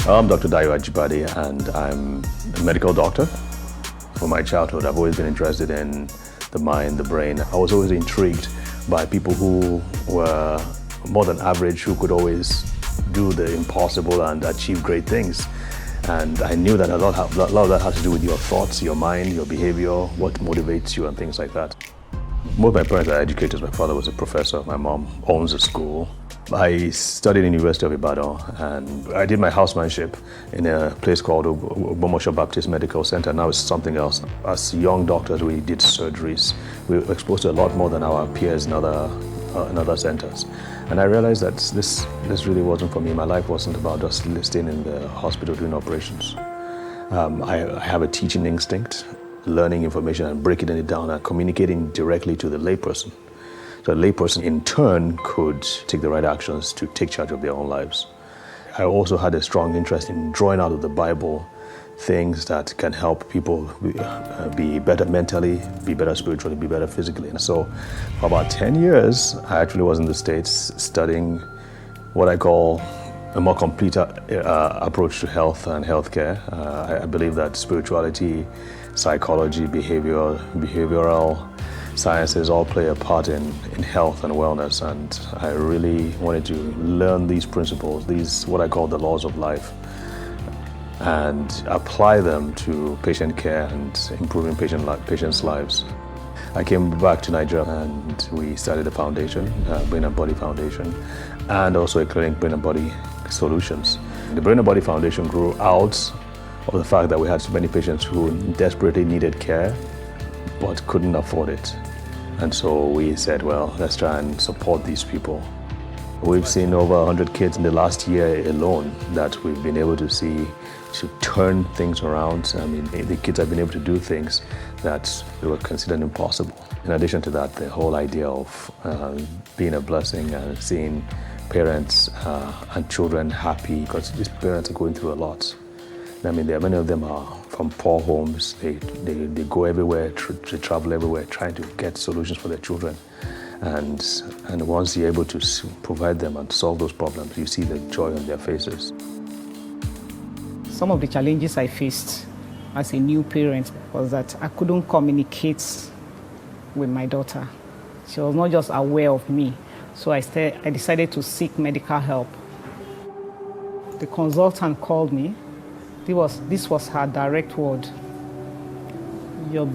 I'm Dr. David Ajibade, and I'm a medical doctor. From my childhood, I've always been interested in the mind, the brain. I was always intrigued by people who were more than average, who could always do the impossible and achieve great things. And I knew that a lot of that has to do with your thoughts, your mind, your behavior, what motivates you and things like that. Both my parents are educators. My father was a professor. My mom owns a school. I studied in the University of Ibadan, and I did my housemanship in a place called Obomosho Baptist Medical Center. Now it's something else. As young doctors, we did surgeries. We were exposed to a lot more than our peers in other centers. And I realized that this really wasn't for me. My life wasn't about just staying in the hospital doing operations. I have a teaching instinct, learning information and breaking it down and communicating directly to the layperson. So the layperson in turn could take the right actions to take charge of their own lives. I also had a strong interest in drawing out of the Bible things that can help people be better mentally, be better spiritually, be better physically. And so for about 10 years, I actually was in the States studying what I call a more complete approach to health and healthcare. I believe that spirituality, psychology, behavioral sciences all play a part in health and wellness, and I really wanted to learn these principles, these what I call the laws of life, and apply them to patient care and improving patients' lives. I came back to Nigeria and we started a foundation, Brain and Body Foundation, and also a clinic, Brain and Body Solutions. The Brain and Body Foundation grew out of the fact that we had so many patients who desperately needed care but couldn't afford it. And so we said, well, let's try and support these people. We've seen over 100 kids in the last year alone that we've been able to see to turn things around. I mean, the kids have been able to do things that were considered impossible. In addition to that, the whole idea of being a blessing and seeing parents and children happy, because these parents are going through a lot. I mean, many of them are from poor homes. They go everywhere, they travel everywhere, trying to get solutions for their children. And once you're able to provide them and solve those problems, you see the joy on their faces. Some of the challenges I faced as a new parent was that I couldn't communicate with my daughter. She was not just aware of me, so I decided to seek medical help. The consultant called me. This was her direct word. Your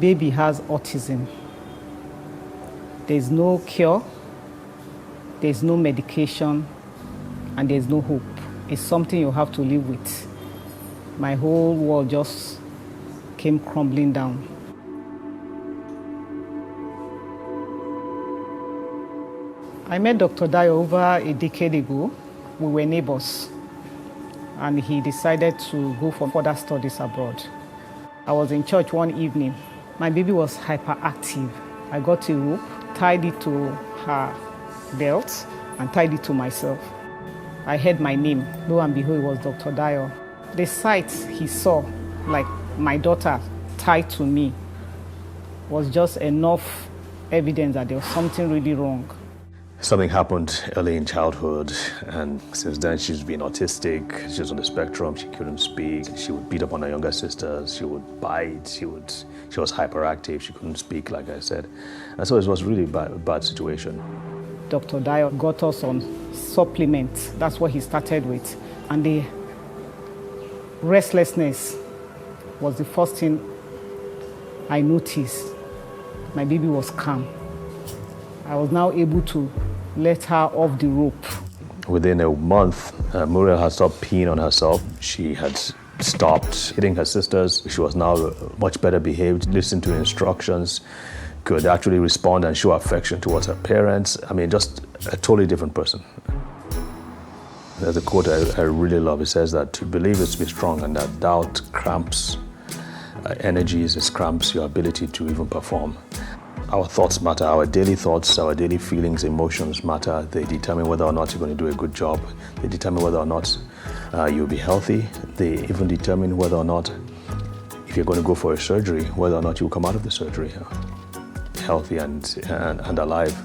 baby has autism. There's no cure, there's no medication, and there's no hope. It's something you have to live with. My whole world just came crumbling down. I met Dr. Dayo over a decade ago. We were neighbors, and he decided to go for further studies abroad. I was in church one evening. My baby was hyperactive. I got a rope, tied it to her belt, and tied it to myself. I heard my name. Lo and behold, it was Dr. Dayo. The sight he saw, like my daughter tied to me, was just enough evidence that there was something really wrong. Something happened early in childhood, and since then she's been autistic. She was on the spectrum, she couldn't speak. She would beat up on her younger sisters, she would bite, she was hyperactive, she couldn't speak, like I said. And so it was really a bad situation. Dr. Dayo got us on supplements. That's what he started with. And the restlessness was the first thing I noticed. My baby was calm. I was now able to let her off the rope. Within a month, Muriel had stopped peeing on herself. She had stopped hitting her sisters. She was now much better behaved, listened to instructions, could actually respond and show affection towards her parents. I mean, just a totally different person. There's a quote I really love. It says that to believe is to be strong, and that doubt cramps energies, it cramps your ability to even perform. Our thoughts matter. Our daily thoughts, our daily feelings, emotions matter. They determine whether or not you're going to do a good job. They determine whether or not you'll be healthy. They even determine whether or not, if you're going to go for a surgery, whether or not you'll come out of the surgery healthy and alive.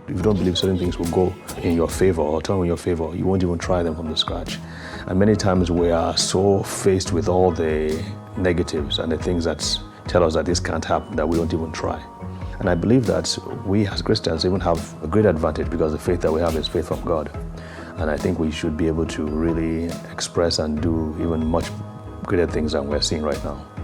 If you don't believe certain things will go in your favor or turn in your favor, you won't even try them from the scratch. And many times we are so faced with all the negatives and the things that tell us that this can't happen that we don't even try. And I believe that we as Christians even have a great advantage because the faith that we have is faith from God. And I think we should be able to really express and do even much greater things than we're seeing right now.